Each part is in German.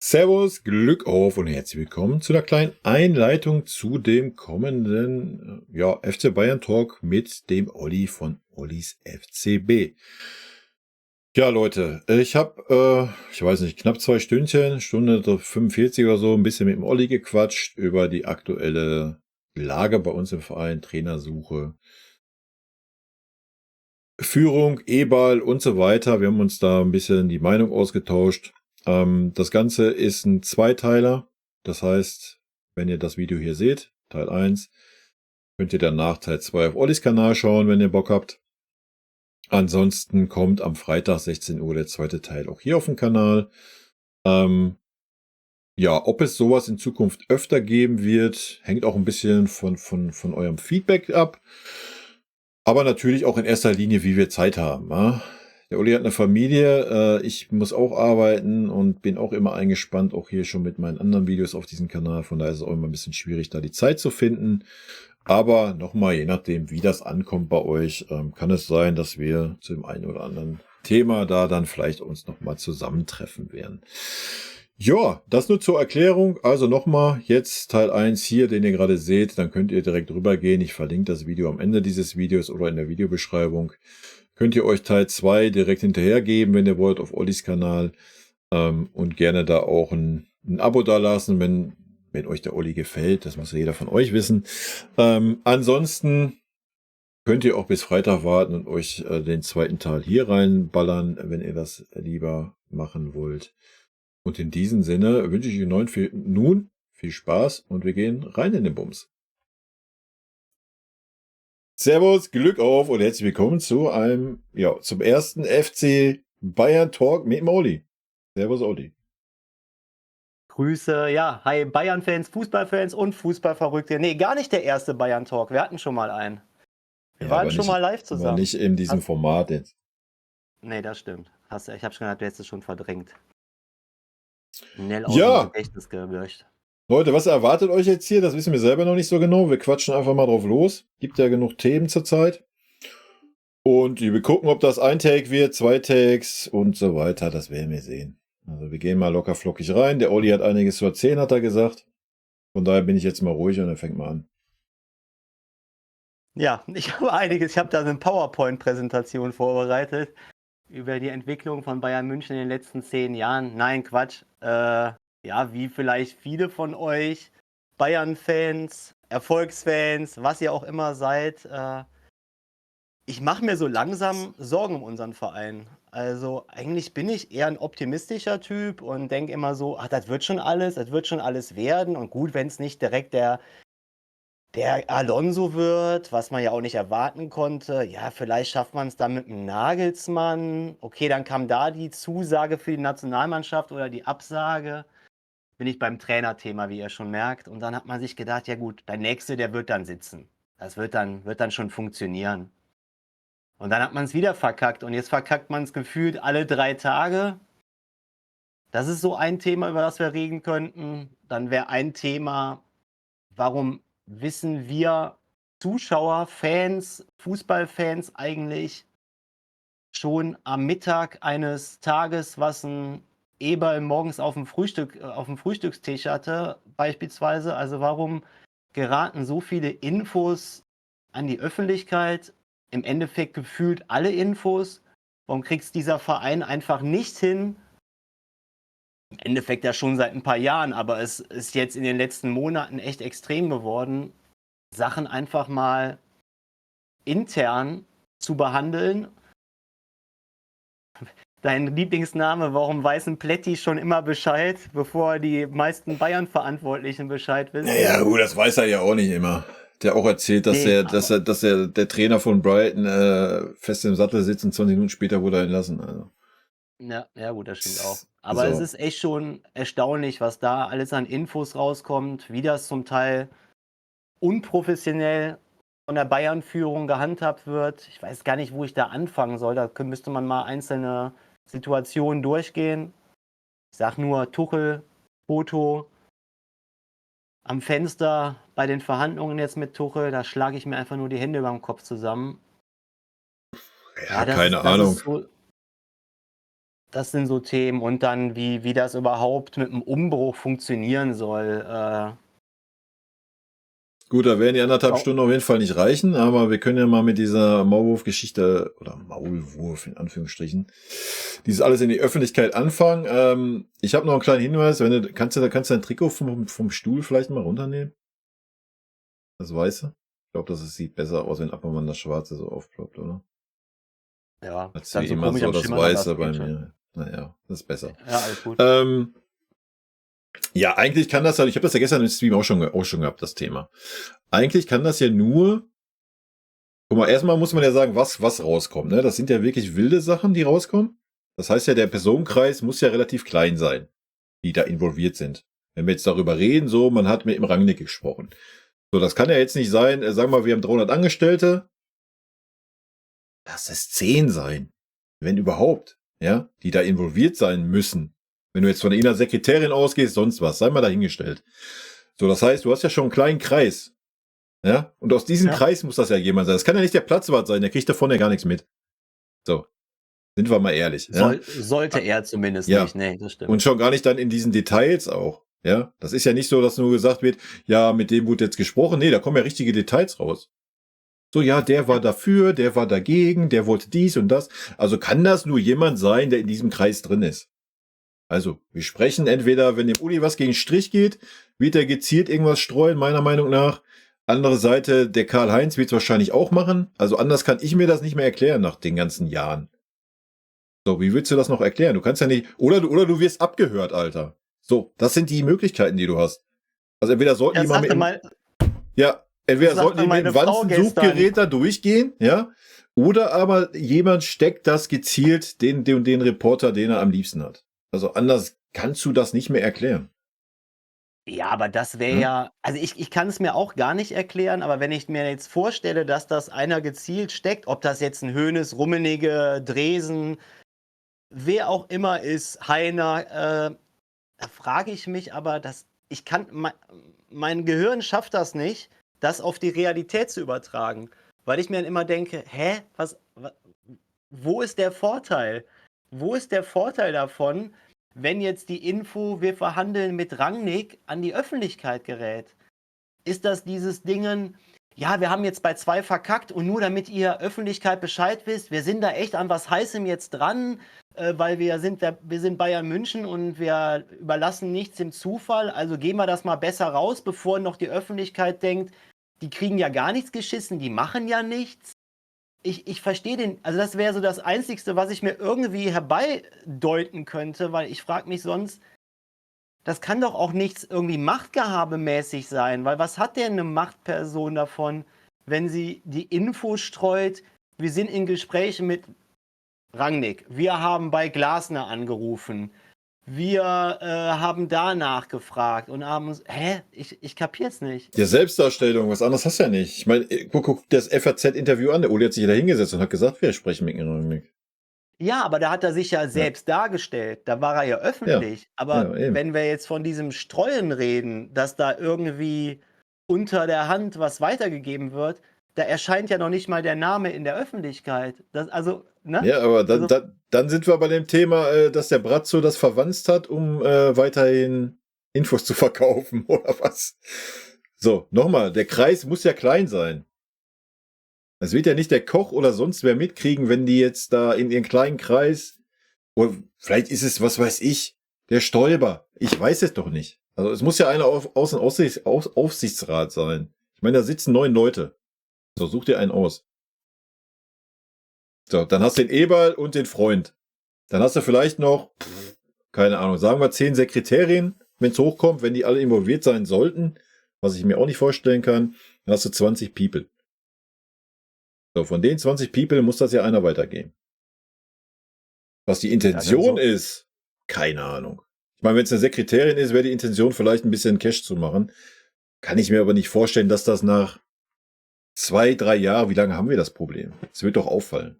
Servus, Glück auf und herzlich willkommen zu einer kleinen Einleitung zu dem kommenden FC Bayern Talk mit dem Olli von Ollis FCB. Ja, Leute, ich habe, ich weiß nicht, knapp 2 Stündchen, Stunde 45 oder so, ein bisschen mit dem Olli gequatscht über die aktuelle Lage bei uns im Verein, Trainersuche, Führung, E-Ball und so weiter. Wir haben uns da ein bisschen die Meinung ausgetauscht. Das Ganze ist ein Zweiteiler. Das heißt, wenn ihr das Video hier seht, Teil 1, könnt ihr danach Teil 2 auf Ollis Kanal schauen, wenn ihr Bock habt. Ansonsten kommt am Freitag 16 Uhr der zweite Teil auch hier auf dem Kanal. Ja, ob es sowas in Zukunft öfter geben wird, hängt auch ein bisschen von eurem Feedback ab. Aber natürlich auch in erster Linie, wie wir Zeit haben. Ja? Der Uli hat eine Familie, ich muss auch arbeiten und bin auch immer eingespannt, auch hier schon mit meinen anderen Videos auf diesem Kanal. Von daher ist es auch immer ein bisschen schwierig, da die Zeit zu finden. Aber nochmal, je nachdem, wie das ankommt bei euch, kann es sein, dass wir zu dem einen oder anderen Thema da dann vielleicht uns nochmal zusammentreffen werden. Ja, das nur zur Erklärung. Also nochmal, jetzt Teil 1 hier, den ihr gerade seht, dann könnt ihr direkt rübergehen. Ich verlinke das Video am Ende dieses Videos oder in der Videobeschreibung. Könnt ihr euch Teil 2 direkt hinterhergeben, wenn ihr wollt, auf Ollis Kanal. Und gerne da auch ein Abo dalassen, wenn euch der Olli gefällt. Das muss ja jeder von euch wissen. Ansonsten könnt ihr auch bis Freitag warten und euch den zweiten Teil hier reinballern, wenn ihr das lieber machen wollt. Und in diesem Sinne wünsche ich euch nun viel Spaß und wir gehen rein in den Bums. Servus, Glück auf und herzlich willkommen zu zum ersten FC Bayern Talk mit dem Olli. Servus, Olli. Grüße, ja, hi Bayern-Fans, Fußballfans und Fußballverrückte. Nee, gar nicht der erste Bayern-Talk. Wir hatten schon mal einen. Wir Ja, waren schon mal live aber zusammen. nicht in diesem Format jetzt. Nee, das stimmt. Ich habe schon gedacht, du hättest es schon verdrängt. Schnell aus dem Ja, Gedächtnis gelöscht. Leute, was erwartet euch jetzt hier? Das wissen wir selber noch nicht so genau. Wir quatschen einfach mal drauf los. Gibt ja genug Themen zurzeit. Und wir gucken, ob das ein Take wird, 2 Takes und so weiter. Das werden wir sehen. Also wir gehen mal locker flockig rein. Der Olli hat einiges zu erzählen, hat er gesagt. Von daher bin ich jetzt mal ruhig und er fängt mal an. Ja, ich habe einiges. Ich habe da eine PowerPoint-Präsentation vorbereitet über die Entwicklung von Bayern München in den letzten 10 Jahren. Nein, Quatsch. Ja, wie vielleicht viele von euch Bayern-Fans, Erfolgsfans, was ihr auch immer seid, ich mache mir so langsam Sorgen um unseren Verein. Also, eigentlich bin ich eher ein optimistischer Typ und denke immer so: „Ach, das wird schon alles werden und gut, wenn es nicht direkt der Alonso wird“, was man ja auch nicht erwarten konnte. Ja, vielleicht schafft man es dann mit 'm Nagelsmann. Okay, dann kam da die Zusage für die Nationalmannschaft oder die Absage. Bin ich beim Trainerthema, wie ihr schon merkt. Und dann hat man sich gedacht: „Ja gut, der Nächste, der wird dann sitzen. Das wird dann schon funktionieren.“ Und dann hat man es wieder verkackt und jetzt verkackt man es gefühlt alle 3 Tage. Das ist so ein Thema, über das wir reden könnten. Dann wäre ein Thema: Warum wissen wir Zuschauer, Fans, Fußballfans eigentlich schon am Mittag eines Tages, was 'n Eberl morgens auf'm Frühstückstisch hatte beispielsweise? Also, warum geraten so viele Infos an die Öffentlichkeit? Im Endeffekt gefühlt alle Infos. Warum kriegt's dieser Verein einfach nicht hin, im Endeffekt ja schon seit 'n paar Jahren, aber es ist jetzt in den letzten Monaten echt extrem geworden, Sachen einfach mal intern zu behandeln. Dein Lieblingsname, warum weiß 'n Plätti schon immer Bescheid, bevor die meisten Bayern-Verantwortlichen Bescheid wissen? Naja, gut, das weiß er ja auch nicht immer. Der auch erzählt, Ne, aber dass er der Trainer von Brighton fest im Sattel sitzt und 20 Minuten später wurde er entlassen. Also. ja, ja gut, das stimmt auch. Aber es So. ist echt schon erstaunlich, was da alles an Infos rauskommt, wie das zum Teil unprofessionell von der Bayern-Führung gehandhabt wird. Ich weiß gar nicht, wo ich da anfangen soll. Müsste man mal einzelne Situationen durchgehen. Ich sage nur Tuchel, Foto am Fenster bei den Verhandlungen jetzt mit Tuchel, da schlage ich mir einfach nur die Hände überm Kopf zusammen. Ja, Ja, keine das ist Ahnung. so Das sind so Themen und dann, wie das überhaupt mit dem Umbruch funktionieren soll. Gut, da werden die 1,5 Oh, Stunden auf jeden Fall nicht reichen, aber wir können ja mal mit dieser Maulwurf-Geschichte oder Maulwurf in Anführungsstrichen, dieses alles in die Öffentlichkeit anfangen. Ich habe noch einen kleinen Hinweis, kannst du dein Trikot vom Stuhl vielleicht mal runternehmen? Das Weiße? Ich glaube, sieht besser aus, wenn ab und an das Schwarze so aufploppt, oder? ja, Als ist dann wie so immer komisch so am das Schimmern, aber Weiße das bei geht schon. mir. Naja, das ist besser. Ja, alles gut. Ja, eigentlich kann das halt, ich habe das ja gestern im Stream auch schon gehabt, das Thema. Eigentlich kann das ja nur, guck mal, erstmal muss man ja sagen, was rauskommt, ne? Das sind ja wirklich wilde Sachen, die rauskommen. Das heißt ja, der Personenkreis muss ja relativ klein sein, die da involviert sind. Wenn wir jetzt darüber reden, so, man hat mit dem Rangnick gesprochen. So, das kann ja jetzt nicht sein, sagen wir mal, wir haben 300 Angestellte. Lass es 10 sein. Wenn überhaupt, ja, die da involviert sein müssen. Wenn du jetzt von einer Sekretärin ausgehst, sonst was, sei mal dahingestellt. So, das heißt, du hast ja schon einen kleinen Kreis. Ja, und aus diesem Kreis muss das ja jemand sein. Das kann ja nicht der Platzwart sein, der kriegt davon ja gar nichts mit. So, sind wir mal ehrlich. Sollte er zumindest ja. nicht, nee, das stimmt. Und schon gar nicht dann in diesen Details auch. Ja, das ist ja nicht so, dass nur gesagt wird, ja, mit dem wurde jetzt gesprochen. Nee, da kommen ja richtige Details raus. So, ja, der war dafür, der war dagegen, der wollte dies und das. Also kann das nur jemand sein, der in diesem Kreis drin ist. Also, wir sprechen entweder, wenn dem Uli was gegen Strich geht, wird er gezielt irgendwas streuen, meiner Meinung nach. Andere Seite, der Karl-Heinz wird es wahrscheinlich auch machen. Also anders kann ich mir das nicht mehr erklären nach den ganzen Jahren. So, wie willst du das noch erklären? Du kannst ja nicht, oder du wirst abgehört, Alter. So, das sind die Möglichkeiten, die du hast. Also entweder sollten die mal mit dem Wanzensuchgerät da durchgehen, ja, oder aber jemand steckt das gezielt den Reporter, den er am liebsten hat. Also anders kannst du das nicht mehr erklären. Ja, aber das wäre ja, also ich kann es mir auch gar nicht erklären, aber wenn ich mir jetzt vorstelle, dass das einer gezielt steckt, ob das jetzt ein Hoeneß, Rummenigge, Dresen, wer auch immer ist, Heiner, da frage ich mich aber, mein Gehirn schafft das nicht, das auf die Realität zu übertragen, weil ich mir dann immer denke, wo ist der Vorteil? Wo ist der Vorteil davon, wenn jetzt die Info, wir verhandeln mit Rangnick, an die Öffentlichkeit gerät? Ist das dieses Dingen, ja, wir haben jetzt bei 2 verkackt und nur damit ihr Öffentlichkeit Bescheid wisst, wir sind da echt an was Heißem jetzt dran, weil wir sind Bayern München und wir überlassen nichts dem Zufall, also gehen wir das mal besser raus, bevor noch die Öffentlichkeit denkt, die kriegen ja gar nichts geschissen, die machen ja nichts. Ich verstehe also das wäre so das Einzigste, was ich mir irgendwie herbeideuten könnte, weil ich frage mich sonst, das kann doch auch nichts irgendwie machtgehabemäßig sein, weil was hat denn eine Machtperson davon, wenn sie die Info streut, wir sind in Gesprächen mit Rangnick, wir haben bei Glasner angerufen, wir haben da nachgefragt und haben uns, ich kapier's nicht. Ja, Selbstdarstellung, was anderes hast du ja nicht. Ich meine, guck das FAZ-Interview an, der Uli hat sich da hingesetzt und hat gesagt, wir sprechen mit Rangnick. Ja, aber da hat er sich ja selbst dargestellt. Da war er ja öffentlich. Aber eben. wenn wir jetzt von diesem Streuen reden, dass da irgendwie unter der Hand was weitergegeben wird, da erscheint ja noch nicht mal der Name in der Öffentlichkeit. Ne? Ja, aber dann sind wir bei dem Thema, dass der Brazzo das verwanzt hat, um weiterhin Infos zu verkaufen, oder was? So, nochmal, der Kreis muss ja klein sein. Es wird ja nicht der Koch oder sonst wer mitkriegen, wenn die jetzt da in ihren kleinen Kreis, oder vielleicht ist es, was weiß ich, der Stolper. Ich weiß es doch nicht. Also es muss ja einer aus dem Aufsichtsrat sein. Ich meine, da sitzen 9 Leute. So, such dir einen aus. So, dann hast du den Eberl und den Freund. Dann hast du vielleicht noch, keine Ahnung, sagen wir 10 Sekretärinnen, wenn es hochkommt, wenn die alle involviert sein sollten, was ich mir auch nicht vorstellen kann, dann hast du 20 People. So, von den 20 People muss das ja einer weitergeben. Was die Intention ist, keine Ahnung. Ich meine, wenn es eine Sekretärin ist, wäre die Intention vielleicht ein bisschen Cash zu machen. Kann ich mir aber nicht vorstellen, dass das nach 2, 3 Jahren, wie lange haben wir das Problem? Es wird doch auffallen.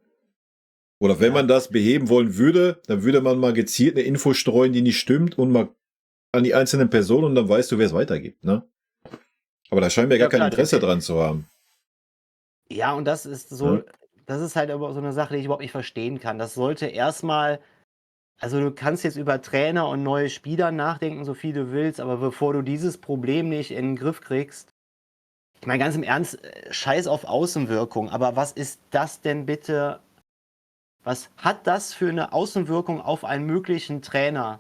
Oder wenn man das beheben wollen würde, dann würde man mal gezielt eine Info streuen, die nicht stimmt und mal an die einzelnen Personen und dann weißt du, wer es weitergibt, ne? Aber da scheinen wir gar kein Interesse dran zu haben. Ja, und das ist so, das ist halt aber so eine Sache, die ich überhaupt nicht verstehen kann. Das sollte erstmal Also du kannst jetzt über Trainer und neue Spieler nachdenken, so viel du willst, aber bevor du dieses Problem nicht in den Griff kriegst, ich meine ganz im Ernst, scheiß auf Außenwirkung, aber was ist das denn bitte, was hat das für eine Außenwirkung auf einen möglichen Trainer?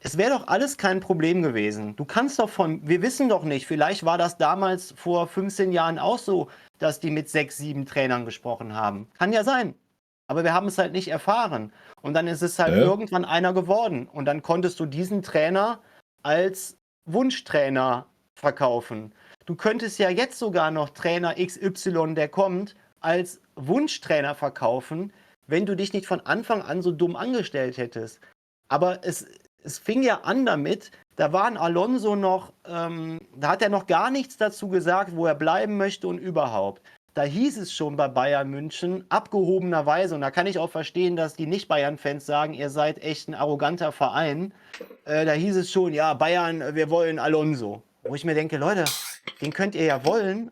Es wäre doch alles kein Problem gewesen. Du kannst doch wir wissen doch nicht, vielleicht war das damals vor 15 Jahren auch so, dass die mit 6, 7 Trainern gesprochen haben. Kann ja sein. Aber wir haben es halt nicht erfahren. Und dann ist es halt Ja? irgendwann einer geworden. Und dann konntest du diesen Trainer als Wunschtrainer verkaufen. Du könntest ja jetzt sogar noch Trainer XY, der kommt, als Wunschtrainer verkaufen, wenn du dich nicht von Anfang an so dumm angestellt hättest. Aber es fing ja an damit, da war ein Alonso noch, da hat er noch gar nichts dazu gesagt, wo er bleiben möchte und überhaupt. Da hieß es schon bei Bayern München, abgehobenerweise, und da kann ich auch verstehen, dass die Nicht-Bayern-Fans sagen, ihr seid echt ein arroganter Verein. Da hieß es schon, ja, Bayern, wir wollen Alonso. Wo ich mir denke, Leute, den könnt ihr ja wollen,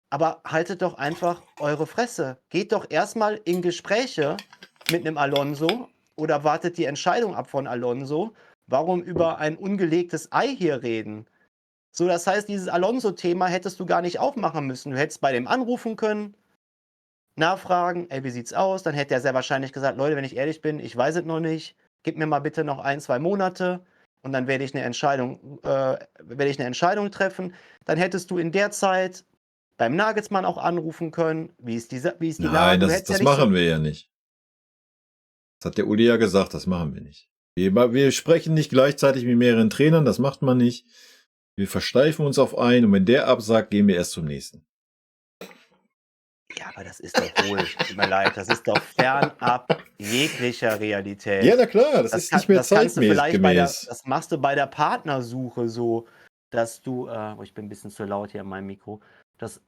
aber haltet doch einfach eure Fresse. Geht doch erstmal in Gespräche mit einem Alonso oder wartet die Entscheidung ab von Alonso. Warum über ein ungelegtes Ei hier reden? So, das heißt, dieses Alonso-Thema hättest du gar nicht aufmachen müssen. Du hättest bei dem anrufen können, nachfragen, ey, wie sieht's aus? Dann hätte er sehr wahrscheinlich gesagt, Leute, wenn ich ehrlich bin, ich weiß es noch nicht. Gib mir mal bitte noch 1, 2 Monate und dann werde ich eine Entscheidung treffen. Dann hättest du in der Zeit beim Nagelsmann auch anrufen können. Wie ist die Nein, Lage? Du das, hättest ja das nicht so. machen wir ja nicht. Das hat der Uli ja gesagt, das machen wir nicht. Wir sprechen nicht gleichzeitig mit mehreren Trainern, das macht man nicht. Wir versteifen uns auf einen und wenn der absagt, gehen wir erst zum nächsten. Ja, aber das ist doch wohl, tut mir leid, das ist doch fernab jeglicher Realität. Ja, na klar, das ist nicht mehr Das kannst du vielleicht zeitgemäß. das machst du bei der Partnersuche so, dass du, ich bin ein bisschen zu laut hier an meinem Mikro, das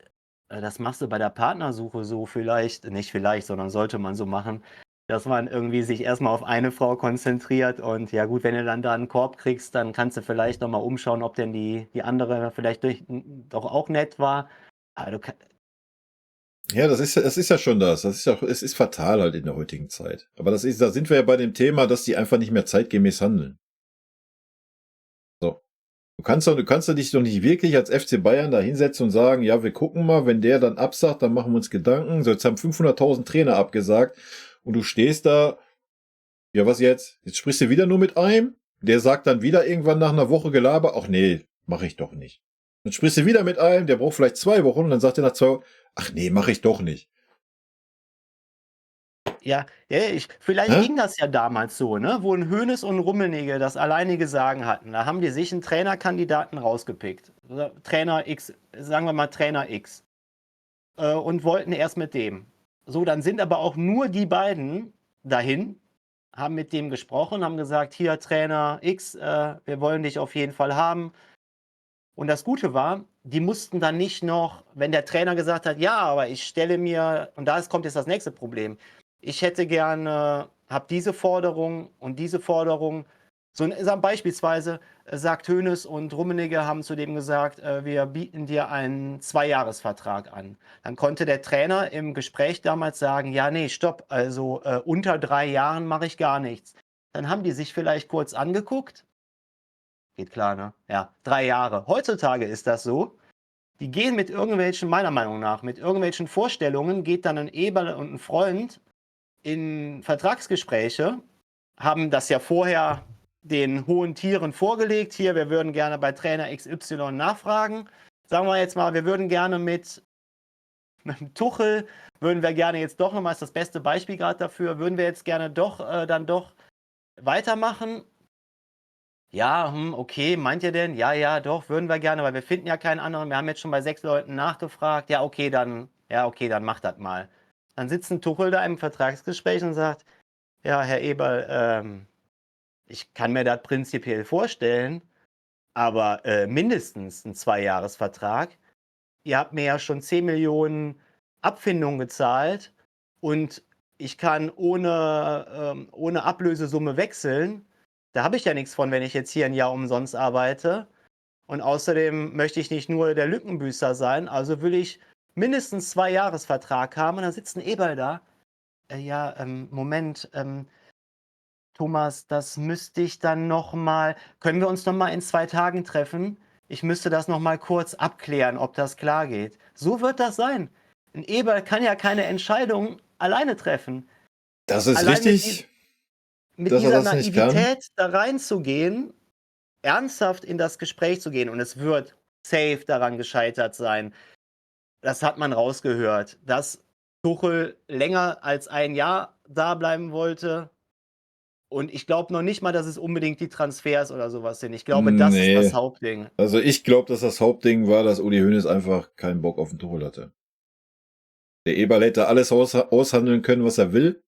machst du bei der Partnersuche so vielleicht, nicht vielleicht, sondern sollte man so machen, dass man irgendwie sich erstmal auf eine Frau konzentriert und ja gut, wenn du dann da einen Korb kriegst, dann kannst du vielleicht noch mal umschauen, ob denn die andere vielleicht doch auch nett war. Aber du Ja, das ist ja schon das. Es ist fatal halt in der heutigen Zeit. Aber da sind wir ja bei dem Thema, dass die einfach nicht mehr zeitgemäß handeln. So. Du kannst ja dich doch nicht wirklich als FC Bayern da hinsetzen und sagen, ja, wir gucken mal, wenn der dann absagt, dann machen wir uns Gedanken. So, jetzt haben 500.000 Trainer abgesagt und du stehst da, ja, was jetzt? Jetzt sprichst du wieder nur mit einem? Der sagt dann wieder irgendwann nach einer Woche Gelaber, ach nee, mache ich doch nicht. Dann sprichst du wieder mit einem, der braucht vielleicht 2 Wochen und dann sagt er nach 2 Wochen, ach nee, mache ich doch nicht. Ja, vielleicht Hä? ging das ja damals so, ne? Wo 'n Hoeneß und Rummenigge das alleinige Sagen hatten. Da haben die sich einen Trainerkandidaten rausgepickt. Trainer X, sagen wir mal Trainer X. Und wollten erst mit dem. So, dann sind aber auch nur die beiden dahin, haben mit dem gesprochen, haben gesagt, hier Trainer X, wir wollen dich auf jeden Fall haben. Und das Gute war, die mussten dann nicht noch, wenn der Trainer gesagt hat, ja, aber ich stelle mir, und kommt jetzt das nächste Problem, ich hätte gerne, habe diese Forderung und diese Forderung. Beispielsweise sagt Hoeneß und Rummenigge haben zu dem gesagt, wir bieten dir einen 2-Jahres-Vertrag an. Dann konnte der Trainer im Gespräch damals sagen, ja, nee, stopp, also unter 3 Jahren mache ich gar nichts. Dann haben die sich vielleicht kurz angeguckt. Geht klar, ne? Ja, 3 Jahre. Heutzutage ist das so. Die gehen mit irgendwelchen, meiner Meinung nach, mit irgendwelchen Vorstellungen, geht dann ein Eberl und ein Freund in Vertragsgespräche, haben das ja vorher den hohen Tieren vorgelegt. Hier, wir würden gerne bei Trainer XY nachfragen. Sagen wir jetzt mal, wir würden gerne mit dem Tuchel, würden wir gerne jetzt doch nochmal, ist das beste Beispiel gerade dafür, würden wir jetzt gerne dann doch weitermachen. Ja, okay, meint ihr denn? Ja, ja, doch, würden wir gerne, weil wir finden ja keinen anderen. Wir haben jetzt schon bei 6 Leuten nachgefragt. Ja, okay, dann macht das mal. Dann sitzt ein Tuchel da im Vertragsgespräch und sagt, ja, Herr Eberl, ich kann mir das prinzipiell vorstellen, aber mindestens ein 2-Jahres-Vertrag. Ihr habt mir ja schon 10 Millionen Abfindung gezahlt und ich kann ohne Ablösesumme wechseln. Da habe ich ja nichts von, wenn ich jetzt hier ein Jahr umsonst arbeite. Und außerdem möchte ich nicht nur der Lückenbüßer sein, also will ich mindestens 2-Jahres-Vertrag haben. Und dann sitzt ein Eberl da. Ja, Moment, Thomas, das müsste ich dann nochmal. Können wir uns nochmal in 2 Tagen treffen? Ich müsste das nochmal kurz abklären, ob das klar geht. So wird das sein. Ein Eberl kann ja keine Entscheidung alleine treffen. Das ist Allein richtig, mit dass er dieser das nicht kann. Naivität da reinzugehen, ernsthaft in das Gespräch zu gehen, und es wird safe daran gescheitert sein. Das hat man rausgehört, dass Tuchel länger als 1 Jahr da bleiben wollte. Und ich glaube noch nicht mal, dass es unbedingt die Transfers oder sowas sind. Ich glaube, das ist das Nee. Hauptding. Also ich glaube, dass das Hauptding war, dass Uli Hoeneß einfach keinen Bock auf den Tuchel hatte. Der Eberl hätte alles aushandeln können, was er will.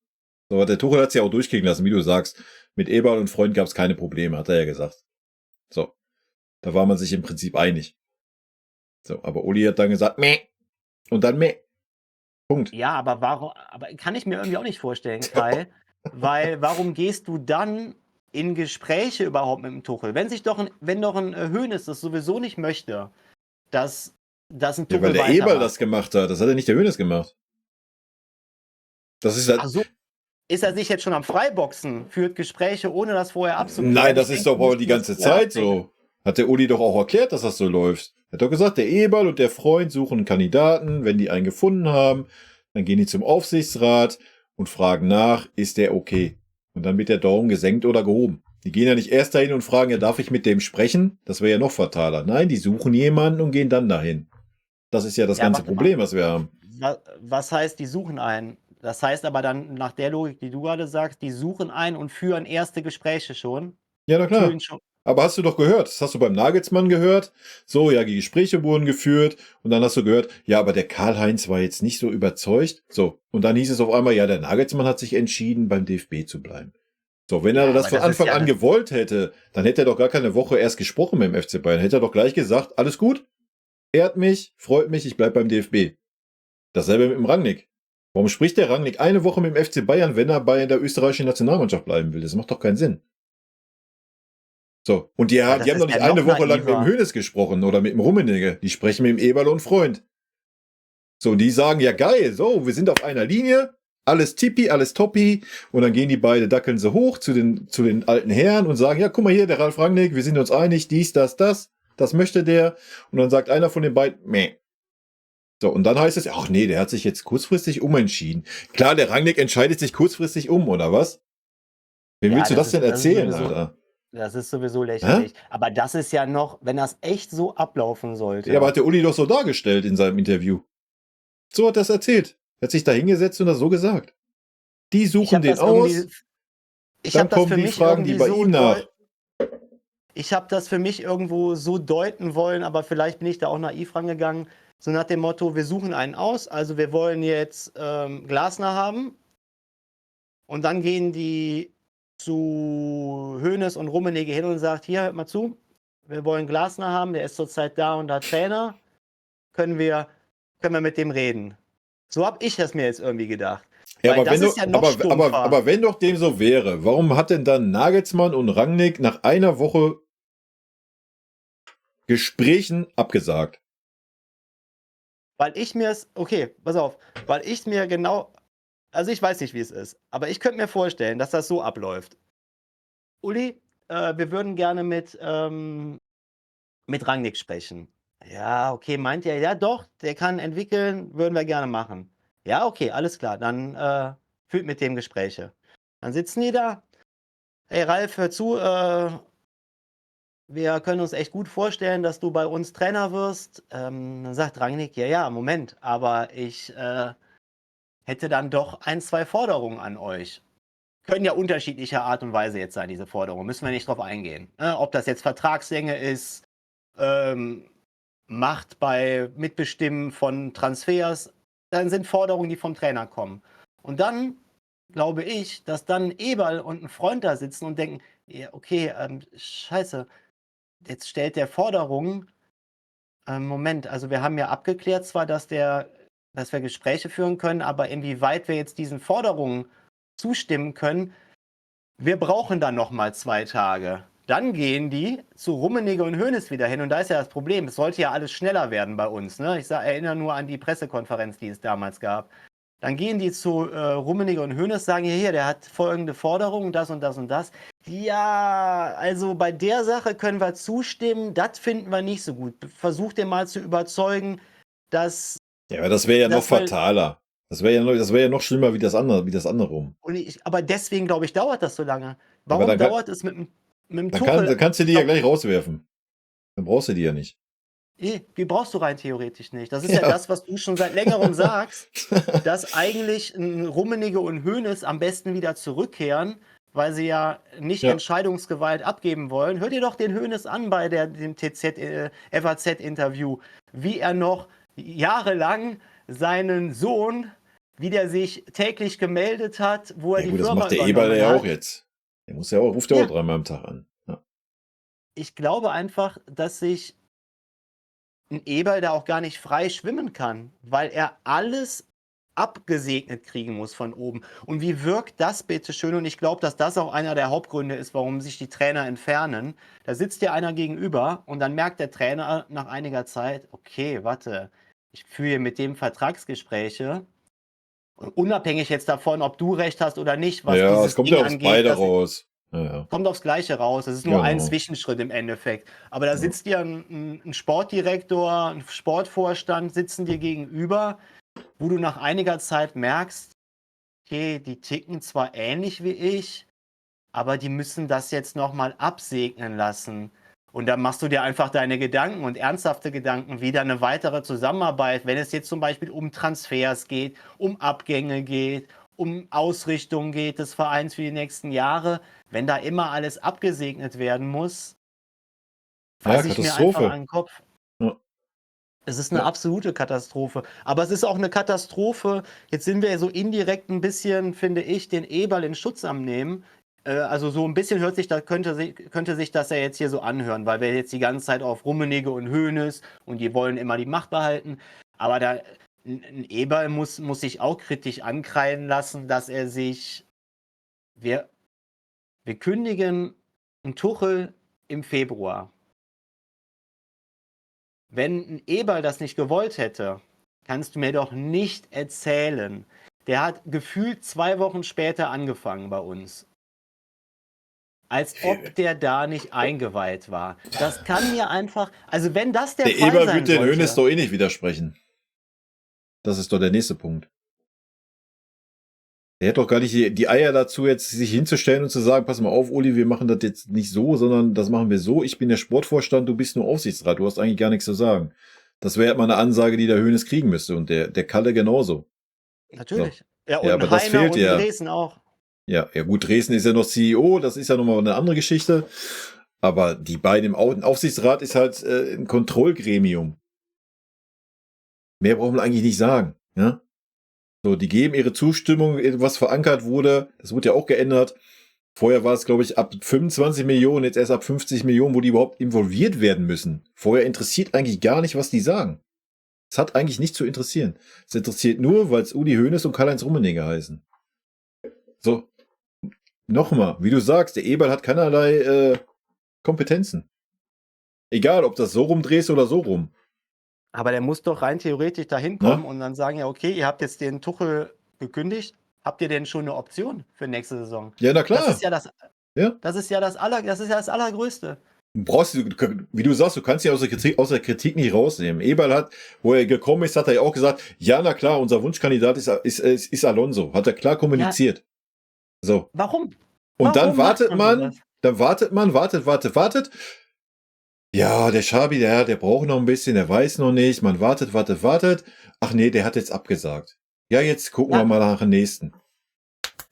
So, der Tuchel hat es ja auch durchgehen lassen, wie du sagst. Mit Eberl und Freund gab es keine Probleme, hat er ja gesagt. So, da war man sich im Prinzip einig. So, aber Uli hat dann gesagt, meh. Und dann meh. Punkt. Ja, aber kann ich mir irgendwie auch nicht vorstellen, Kai. Weil warum gehst du dann in Gespräche überhaupt mit dem Tuchel? Wenn doch ein Hoeneß das sowieso nicht möchte, dass ein Ja, weil Tuchel der Eberl weitermacht. das gemacht hat. Das hat ja nicht der Hoeneß gemacht. Das ist Ach so, ist er sich jetzt schon am Freiboxen, führt Gespräche, ohne das vorher abzuklären? Nein, das Ich ist denke, doch aber müssen die das ganze vorher Zeit abklären. so. Hat der Uli doch auch erklärt, dass das so läuft. Er hat doch gesagt, der Eberl und der Freund suchen einen Kandidaten. Wenn die einen gefunden haben, dann gehen die zum Aufsichtsrat und fragen nach, ist der okay? Und dann wird der Daumen gesenkt oder gehoben. Die gehen ja nicht erst dahin und fragen, ja, darf ich mit dem sprechen? Das wäre ja noch fataler. Nein, die suchen jemanden und gehen dann dahin. Das ist ja das Ja, ganze warte mal. Problem, was wir haben. Was heißt, die suchen einen? Das heißt aber dann nach der Logik, die du gerade sagst, die suchen einen und führen erste Gespräche schon. Ja, na klar. Fühlen schon. Aber hast du doch gehört, das hast du beim Nagelsmann gehört. So, ja, die Gespräche wurden geführt und dann hast du gehört, ja, aber der Karl-Heinz war jetzt nicht so überzeugt. So, und dann hieß es auf einmal, ja, der Nagelsmann hat sich entschieden, beim DFB zu bleiben. So, wenn er Ja, das aber von das ist Anfang ja an gewollt hätte, dann hätte er doch gar keine Woche erst gesprochen mit dem FC Bayern. Hätte er doch gleich gesagt, alles gut, ehrt mich, freut mich, ich bleib beim DFB. Dasselbe mit dem Rangnick. Warum spricht der Rangnick eine Woche mit dem FC Bayern, wenn er bei der österreichischen Nationalmannschaft bleiben will? Das macht doch keinen Sinn. So, und die das haben ist doch nicht ja eine noch Woche lang mit dem naiver. Hoeneß gesprochen oder mit dem Rummenigge. Die sprechen mit dem Eberl und Freund. So, und die sagen, ja geil, so, wir sind auf einer Linie, alles tippi, alles toppi. Und dann gehen die beide, dackeln sie hoch zu den alten Herren und sagen, ja, guck mal hier, der Ralf Rangnick, wir sind uns einig, dies, das möchte der. Und dann sagt einer von den beiden, meh. So, und dann heißt es, ach nee, der hat sich jetzt kurzfristig umentschieden. Klar, der Rangnick entscheidet sich kurzfristig oder was? Wem Ja, willst du das denn erzählen, sowieso, Alter? das ist sowieso lächerlich. Hä? Aber das ist ja noch, wenn das echt so ablaufen sollte. Ja, aber hat der Uli doch so dargestellt in seinem Interview. So hat er es erzählt. Er hat sich da hingesetzt und das so gesagt. Die Ich suchen habe den das irgendwie, aus, ich dann habe das kommen für die, mich fragen die irgendwie bei so ihm nach. Ich habe das für mich irgendwo so deuten wollen, aber vielleicht bin ich da auch naiv rangegangen. So nach dem Motto, wir suchen einen aus, also wir wollen jetzt Glasner haben. Und dann gehen die zu Hoeneß und Rummenigge hin und sagt, hier, hört mal zu, wir wollen Glasner haben, der ist zurzeit da und da Trainer. Können wir mit dem reden? So habe ich das mir jetzt irgendwie gedacht. Ja, Weil aber das wenn ist du, ja noch stumpfer. aber wenn doch dem so wäre, warum hat denn dann Nagelsmann und Rangnick nach einer Woche Gesprächen abgesagt? Weil ich mir es, okay, pass auf, weil ich mir genau, also ich weiß nicht, wie es ist, aber ich könnte mir vorstellen, dass das so abläuft. Uli, wir würden gerne mit Rangnick sprechen. Ja, okay, meint ihr, ja doch, der kann entwickeln, würden wir gerne machen. Ja, okay, alles klar, dann führt mit dem Gespräche. Dann sitzen die da. Hey Ralf, hör zu, wir können uns echt gut vorstellen, dass du bei uns Trainer wirst. Dann sagt Rangnick, ja, ja, Moment, aber ich hätte dann doch 1, 2 Forderungen an euch. Können ja unterschiedlicher Art und Weise jetzt sein, diese Forderungen. Müssen wir nicht drauf eingehen. Ob das jetzt Vertragslänge ist, ähm, Macht bei Mitbestimmen von Transfers, dann sind Forderungen, die vom Trainer kommen. Und dann glaube ich, dass dann Eberl und ein Freund da sitzen und denken, ja, okay, scheiße, jetzt stellt der Forderungen. Moment, also wir haben ja abgeklärt zwar, dass wir Gespräche führen können, aber inwieweit wir jetzt diesen Forderungen zustimmen können, wir brauchen dann noch mal 2 Tage. Dann gehen die zu Rummenigge und Hoeneß wieder hin und da ist ja das Problem, es sollte ja alles schneller werden bei uns, ne? Ich erinnere nur an die Pressekonferenz, die es damals gab. Dann gehen die zu Rummenigge und Hoeneß, sagen hier, der hat folgende Forderungen, das und das und das. Ja, also bei der Sache können wir zustimmen, das finden wir nicht so gut. Versucht ihr mal zu überzeugen, dass Ja, aber das wäre ja noch das, weil, fataler. Das wäre ja noch schlimmer wie das andere rum. aber deswegen, glaube ich, dauert das so lange. Ja, aber Warum dauert es mit dem Tuchel? dann kannst du die ja gleich rauswerfen. Dann brauchst du die ja nicht. Die brauchst du rein theoretisch nicht. Das ist Ja. ja das, was du schon seit längerem sagst, dass eigentlich Rummenigge und Hoeneß am besten wieder zurückkehren, weil sie ja nicht Ja. Entscheidungsgewalt abgeben wollen. Hör dir doch den Hoeneß an bei dem FAZ-Interview, wie er noch jahrelang seinen Sohn, wie der sich täglich gemeldet hat, wo er Ja die gut, das Firma macht der Eberl übernommen ja hat. auch jetzt. Ruft ja Ja. auch dreimal am Tag an. Ja. Ich glaube einfach, dass sich ein Eberl da auch gar nicht frei schwimmen kann, weil er alles abgesegnet kriegen muss von oben. Und wie wirkt das bitte schön? Und ich glaube, dass das auch einer der Hauptgründe ist, warum sich die Trainer entfernen. Da sitzt dir einer gegenüber und dann merkt der Trainer nach einiger Zeit, okay, warte, ich führe mit dem Vertragsgespräche. Und unabhängig jetzt davon, ob du recht hast oder nicht, was Ja, es dieses kommt ja Ding aufs angeht, beide das raus. Ja. kommt aufs Gleiche raus. Das ist nur ein Genau. Zwischenschritt im Endeffekt. Aber da Ja. sitzt dir ein Sportdirektor, ein Sportvorstand, sitzen dir gegenüber, wo du nach einiger Zeit merkst, okay, die ticken zwar ähnlich wie ich, aber die müssen das jetzt nochmal absegnen lassen. Und dann machst du dir einfach deine Gedanken und ernsthafte Gedanken, wie dann eine weitere Zusammenarbeit, wenn es jetzt zum Beispiel um Transfers geht, um Abgänge geht, um Ausrichtung geht des Vereins für die nächsten Jahre, wenn da immer alles abgesegnet werden muss, Ja, fasse ich mir einfach Katastrophe. an den Kopf. Ja. Es ist eine Ja. absolute Katastrophe. Aber es ist auch eine Katastrophe. Jetzt sind wir so indirekt ein bisschen, finde ich, den Eberl in Schutz am Nehmen. Also so ein bisschen könnte sich das ja jetzt hier so anhören, weil wir jetzt die ganze Zeit auf Rummenigge und Hoeneß und die wollen immer die Macht behalten. Aber ein Eberl muss sich auch kritisch ankreiden lassen, dass er sich. Wir kündigen einen Tuchel im Februar. Wenn ein Eberl das nicht gewollt hätte, kannst du mir doch nicht erzählen. Der hat gefühlt 2 Wochen später angefangen bei uns. Als ob der da nicht eingeweiht war. Das kann mir einfach, also wenn das der Der Fall Eberl sein wird den Hoeneß sollte. doch eh nicht widersprechen. Das ist doch der nächste Punkt. Er hat doch gar nicht die Eier dazu, jetzt sich hinzustellen und zu sagen, pass mal auf, Uli, wir machen das jetzt nicht so, sondern das machen wir so. Ich bin der Sportvorstand, du bist nur Aufsichtsrat, du hast eigentlich gar nichts zu sagen. Das wäre mal eine Ansage, die der Hoeneß kriegen müsste und der Kalle genauso. Natürlich. Ja, Ja, und aber das Heiner fehlt und ja. Dresden auch. Ja, gut, Dresden ist ja noch CEO, das ist ja nochmal eine andere Geschichte. Aber die beiden im Aufsichtsrat ist halt ein Kontrollgremium. Mehr brauchen wir eigentlich nicht sagen. Ja? So, die geben ihre Zustimmung, was verankert wurde. Das wurde ja auch geändert. Vorher war es, glaube ich, ab 25 Millionen, jetzt erst ab 50 Millionen, wo die überhaupt involviert werden müssen. Vorher interessiert eigentlich gar nicht, was die sagen. Es hat eigentlich nicht zu interessieren. Es interessiert nur, weil es Uli Hoeneß und Karl-Heinz Rummenigge heißen. So, nochmal, wie du sagst, der Eberl hat keinerlei Kompetenzen. Egal, ob das so rumdrehst oder so rum. Aber der muss doch rein theoretisch da hinkommen und dann sagen, ja, okay, ihr habt jetzt den Tuchel gekündigt. Habt ihr denn schon eine Option für nächste Saison? Ja, na klar. Das ist ja Ja. das ist ja das Allergrößte. Du brauchst, wie du sagst, du kannst ihn aus der Kritik nicht rausnehmen. Eberl hat, wo er gekommen ist, hat er ja auch gesagt, ja, na klar, unser Wunschkandidat ist Alonso. Hat er klar kommuniziert. So. Und Warum dann wartet macht man, wartet. Ja, der Schabi, der braucht noch ein bisschen, der weiß noch nicht. Man wartet. Ach nee, der hat jetzt abgesagt. Ja, jetzt gucken wir mal nach dem nächsten.